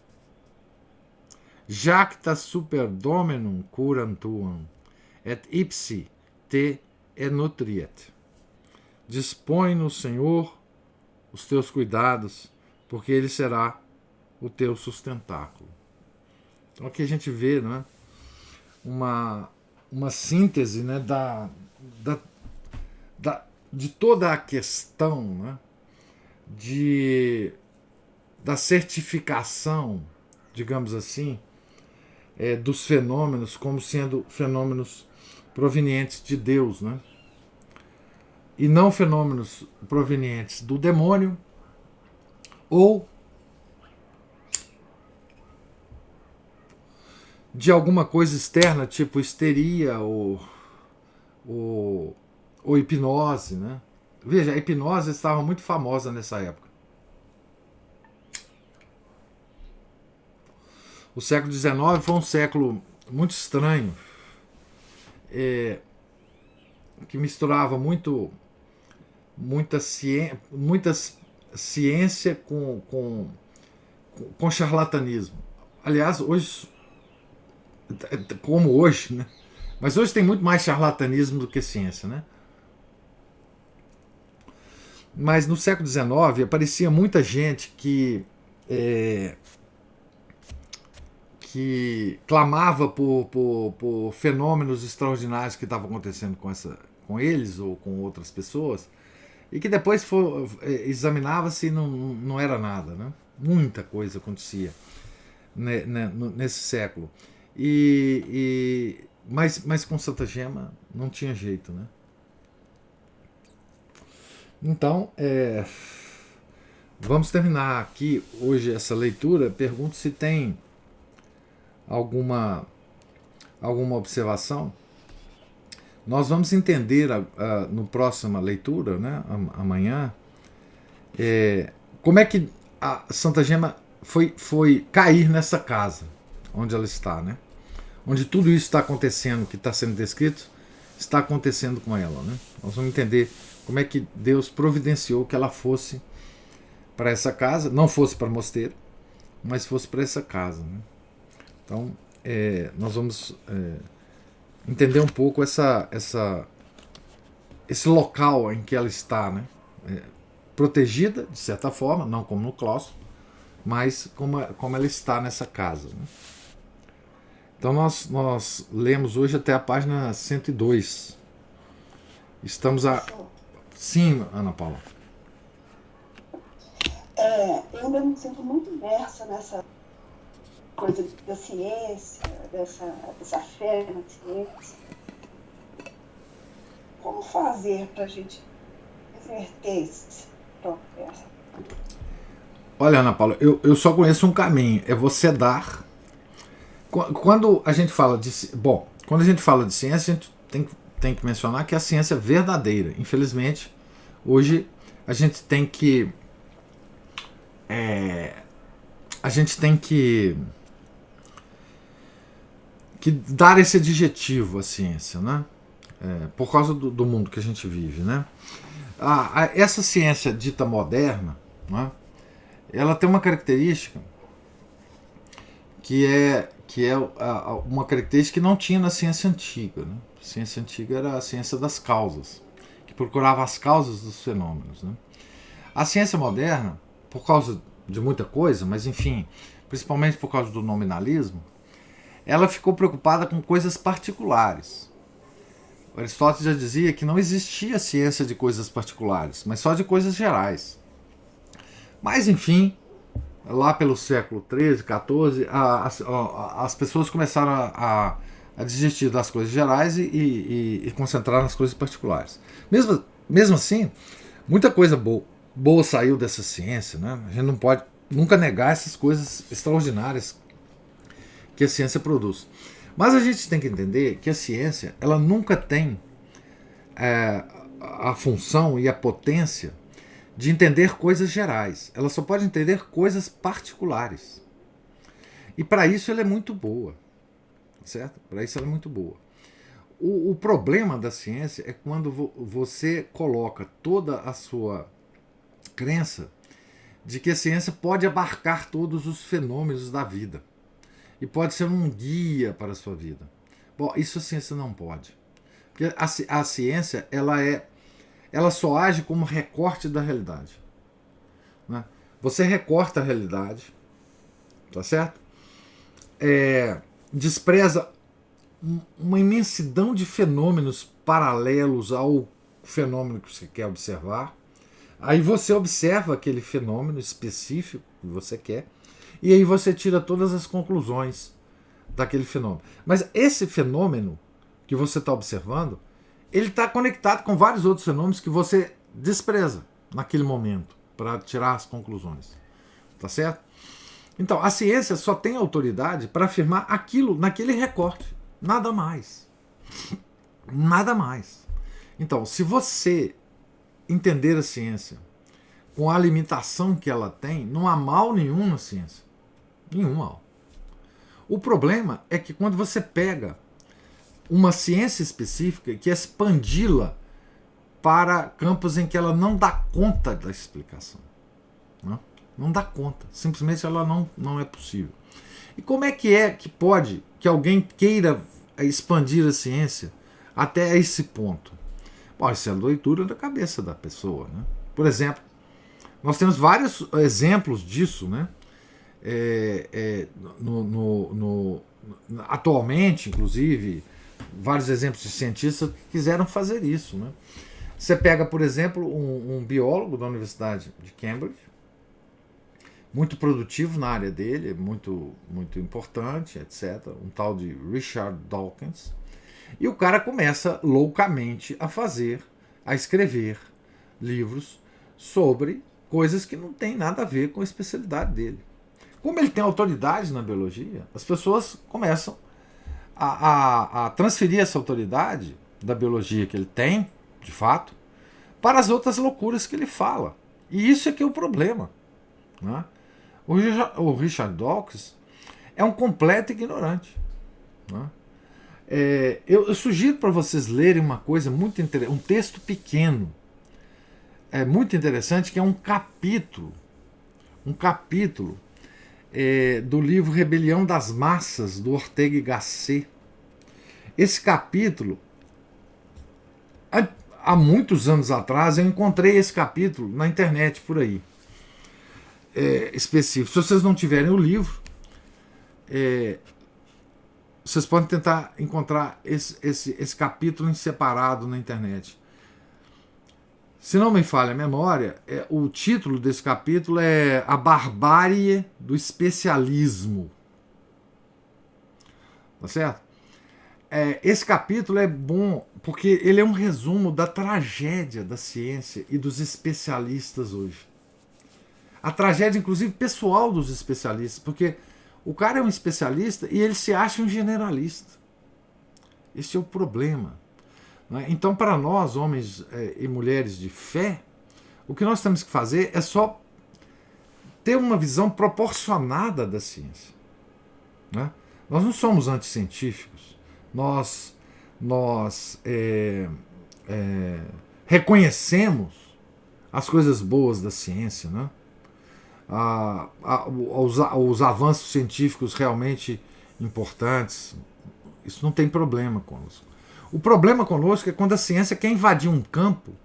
Jacta super dominum curam tuam, et ipsi te nutriet. Dispõe no Senhor os teus cuidados, porque ele será o teu sustentáculo. Então aqui a gente vê, né, uma síntese, né, de toda a questão, né, da certificação, digamos assim, dos fenômenos como sendo fenômenos provenientes de Deus, né? E não fenômenos provenientes do demônio ou de alguma coisa externa, tipo histeria ou hipnose, né? Veja, a hipnose estava muito famosa nessa época. O século XIX foi um século muito estranho, que misturava muita ciência com charlatanismo. Aliás, hoje, como hoje, né, Mas hoje tem muito mais charlatanismo do que ciência, né? Mas no século XIX aparecia muita gente que clamava por fenômenos extraordinários que estavam acontecendo com eles ou com outras pessoas, e que depois examinava-se e não era nada, né? Muita coisa acontecia nesse século. Mas com Santa Gema não tinha jeito, né? Então, vamos terminar aqui hoje essa leitura. Pergunto se tem alguma observação. Nós vamos entender no próxima leitura, né, amanhã, como é que a Santa Gema foi cair nessa casa onde ela está, né? Onde tudo isso está acontecendo, que está sendo descrito, está acontecendo com ela, né? Nós vamos entender como é que Deus providenciou que ela fosse para essa casa, não fosse para mosteiro, mas fosse para essa casa, né? Então, nós vamos entender um pouco esse local em que ela está, né? Protegida, de certa forma, não como no claustro, mas como ela está nessa casa, né? Então nós lemos hoje até a página 102. Estamos a... Sim, Ana Paula. Eu ainda me sinto muito imersa nessa coisa da ciência, dessa fé na ciência. Como fazer para a gente reverter esse processo? Olha, Ana Paula, eu só conheço um caminho, é você dar. Quando a gente fala de... Bom, quando a gente fala de ciência, a gente tem que mencionar que é a ciência verdadeira. Infelizmente, hoje a gente tem que... que dar esse adjetivo à ciência, né? Por causa do mundo que a gente vive, né? Essa ciência dita moderna, né, ela tem uma característica que é uma característica que não tinha na ciência antiga, né? A ciência antiga era a ciência das causas, que procurava as causas dos fenômenos, né? A ciência moderna, por causa de muita coisa, mas enfim, principalmente por causa do nominalismo, ela ficou preocupada com coisas particulares. Aristóteles já dizia que não existia ciência de coisas particulares, mas só de coisas gerais. Mas, enfim, lá pelo século XIII, XIV, as pessoas começaram a desistir das coisas gerais e concentrar nas coisas particulares. Mesmo assim, muita coisa boa saiu dessa ciência, né? A gente não pode nunca negar essas coisas extraordinárias que a ciência produz. Mas a gente tem que entender que a ciência ela nunca tem a função e a potência de entender coisas gerais. Ela só pode entender coisas particulares. E para isso ela é muito boa. Certo? Para isso ela é muito boa. O problema da ciência é quando você coloca toda a sua crença de que a ciência pode abarcar todos os fenômenos da vida e pode ser um guia para a sua vida. Bom, isso a ciência não pode. Porque a ciência ela só age como recorte da realidade. Né? Você recorta a realidade, tá certo? Despreza uma imensidão de fenômenos paralelos ao fenômeno que você quer observar. Aí você observa aquele fenômeno específico que você quer e aí você tira todas as conclusões daquele fenômeno. Mas esse fenômeno que você está observando, ele está conectado com vários outros fenômenos que você despreza naquele momento para tirar as conclusões. Tá certo? Então, a ciência só tem autoridade para afirmar aquilo naquele recorte. Nada mais. Nada mais. Então, se você entender a ciência com a limitação que ela tem, não há mal nenhum na ciência. Nenhum mal. O problema é que quando você pega uma ciência específica e quer expandi-la para campos em que ela não dá conta da explicação. Não dá conta. Simplesmente ela não é possível. E como é que pode que alguém queira expandir a ciência até esse ponto? Bom, isso é a leitura da cabeça da pessoa, né? Por exemplo, nós temos vários exemplos disso, né? Atualmente, inclusive, vários exemplos de cientistas que quiseram fazer isso, né? Você pega, por exemplo, um biólogo da Universidade de Cambridge, muito produtivo na área dele, muito importante, etc. Um tal de Richard Dawkins. E o cara começa loucamente a escrever livros sobre coisas que não tem nada a ver com a especialidade dele. Como ele tem autoridade na biologia, as pessoas começam a transferir essa autoridade da biologia que ele tem, de fato, para as outras loucuras que ele fala. E isso é que é o problema, né? O Richard Dawkins é um completo ignorante, né? Eu sugiro para vocês lerem uma coisa muito interessante, um texto pequeno, muito interessante, que é um capítulo do livro Rebelião das Massas, do Ortega y Gasset. Esse capítulo, há muitos anos atrás, eu encontrei esse capítulo na internet por aí, específico. Se vocês não tiverem o livro, vocês podem tentar encontrar esse capítulo em separado na internet. Se não me falha a memória, o título desse capítulo é A Barbárie do Especialismo. Tá certo? Esse capítulo é bom porque ele é um resumo da tragédia da ciência e dos especialistas hoje. A tragédia, inclusive, pessoal dos especialistas, porque o cara é um especialista e ele se acha um generalista. Esse é o problema. Então, para nós, homens e mulheres de fé, o que nós temos que fazer é só ter uma visão proporcionada da ciência, né? Nós não somos anticientíficos. Nós reconhecemos as coisas boas da ciência, né? Os avanços científicos realmente importantes. Isso não tem problema conosco. O problema conosco é quando a ciência quer invadir um campo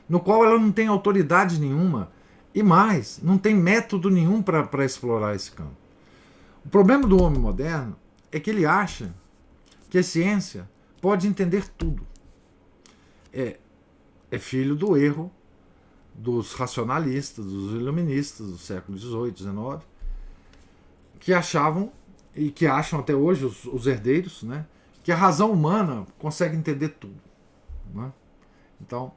no qual ela não tem autoridade nenhuma e mais, não tem método nenhum para explorar esse campo. O problema do homem moderno é que ele acha que a ciência pode entender tudo. É filho do erro dos racionalistas, dos iluministas do século XVIII, XIX, que achavam, e que acham até hoje os herdeiros, né, que a razão humana consegue entender tudo, né? Então,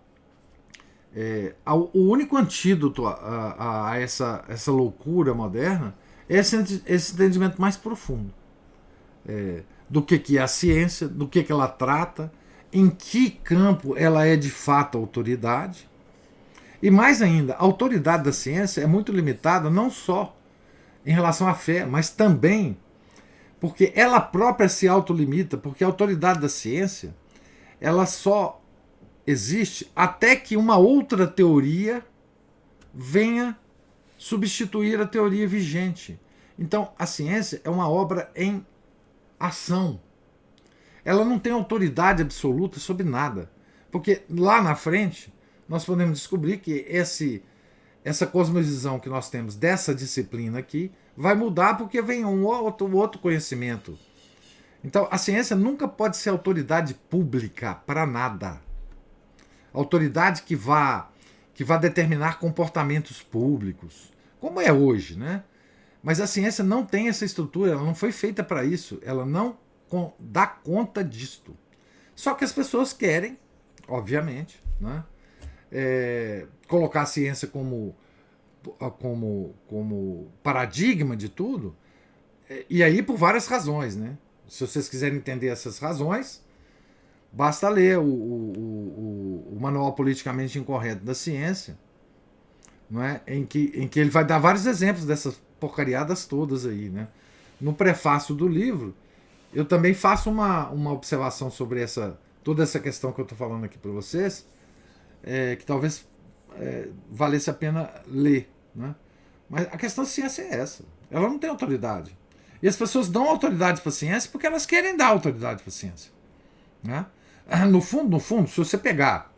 o único antídoto a essa loucura moderna é esse entendimento mais profundo do que é a ciência, do que ela trata, em que campo ela é de fato autoridade. E mais ainda, a autoridade da ciência é muito limitada não só em relação à fé, mas também porque ela própria se autolimita, porque a autoridade da ciência ela só existe até que uma outra teoria venha substituir a teoria vigente. Então, a ciência é uma obra em ação. Ela não tem autoridade absoluta sobre nada, porque lá na frente nós podemos descobrir que essa cosmovisão que nós temos dessa disciplina aqui vai mudar porque vem um outro conhecimento. Então, a ciência nunca pode ser autoridade pública para nada. Autoridade que vá determinar comportamentos públicos, como é hoje, né? Mas a ciência não tem essa estrutura, ela não foi feita para isso, ela não dá conta disto. Só que as pessoas querem, obviamente, né, colocar a ciência como paradigma de tudo, e aí por várias razões, né? Se vocês quiserem entender essas razões, basta ler o Manual Politicamente Incorreto da Ciência, não é? em que ele vai dar vários exemplos dessas porcariadas todas aí, né? No prefácio do livro, eu também faço uma observação sobre toda essa questão que eu estou falando aqui para vocês, que talvez valesse a pena ler, né? Mas a questão da ciência é essa. Ela não tem autoridade. E as pessoas dão autoridade para a ciência porque elas querem dar autoridade para a ciência. Né? No fundo, se você pegar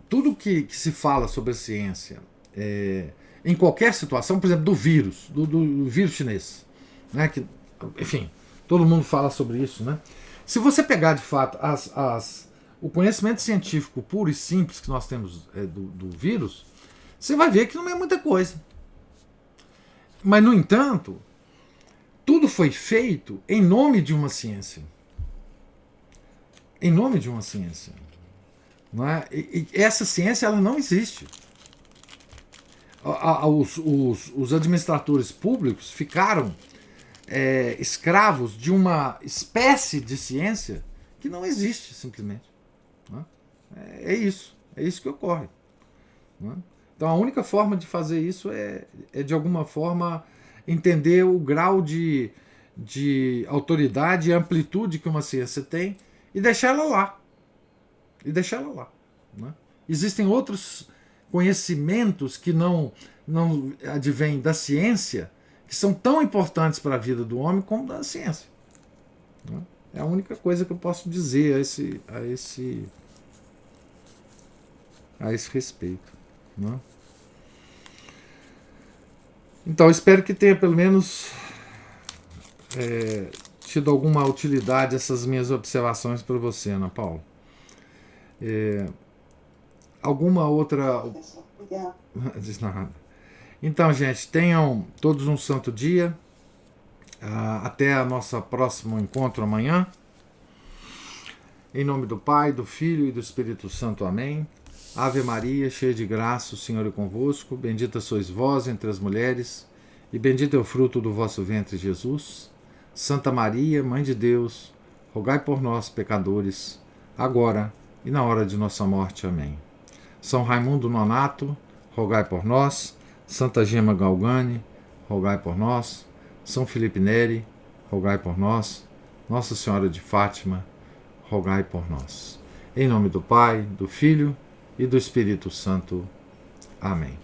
tudo que se fala sobre a ciência, em qualquer situação, por exemplo, do vírus chinês, né? Que, enfim, todo mundo fala sobre isso. Né? Se você pegar de fato o conhecimento científico puro e simples que nós temos do vírus, você vai ver que não é muita coisa. Mas, no entanto, tudo foi feito em nome de uma ciência. Em nome de uma ciência. Não é? E essa ciência ela não existe. Os administradores públicos ficaram escravos de uma espécie de ciência que não existe, simplesmente. Não é? É isso que ocorre. Não é? Então a única forma de fazer isso é de alguma forma entender o grau de autoridade e amplitude que uma ciência tem e deixar ela lá. Né? Existem outros conhecimentos que não advêm da ciência, que são tão importantes para a vida do homem como da ciência. Né? É a única coisa que eu posso dizer a esse respeito. Né? Então, espero que tenha pelo menos tido alguma utilidade essas minhas observações para você, Ana Paula. Alguma outra... Diz nada. Então, gente, tenham todos um santo dia. Até a nossa próximo encontro amanhã. Em nome do Pai, do Filho e do Espírito Santo. Amém. Ave Maria, cheia de graça, o Senhor é convosco. Bendita sois vós entre as mulheres, e bendito é o fruto do vosso ventre, Jesus. Santa Maria, Mãe de Deus, rogai por nós, pecadores, agora e na hora de nossa morte. Amém. São Raimundo Nonato, rogai por nós. Santa Gema Galgani, rogai por nós. São Felipe Neri, rogai por nós. Nossa Senhora de Fátima, rogai por nós. Em nome do Pai, do Filho e do Espírito Santo. Amém.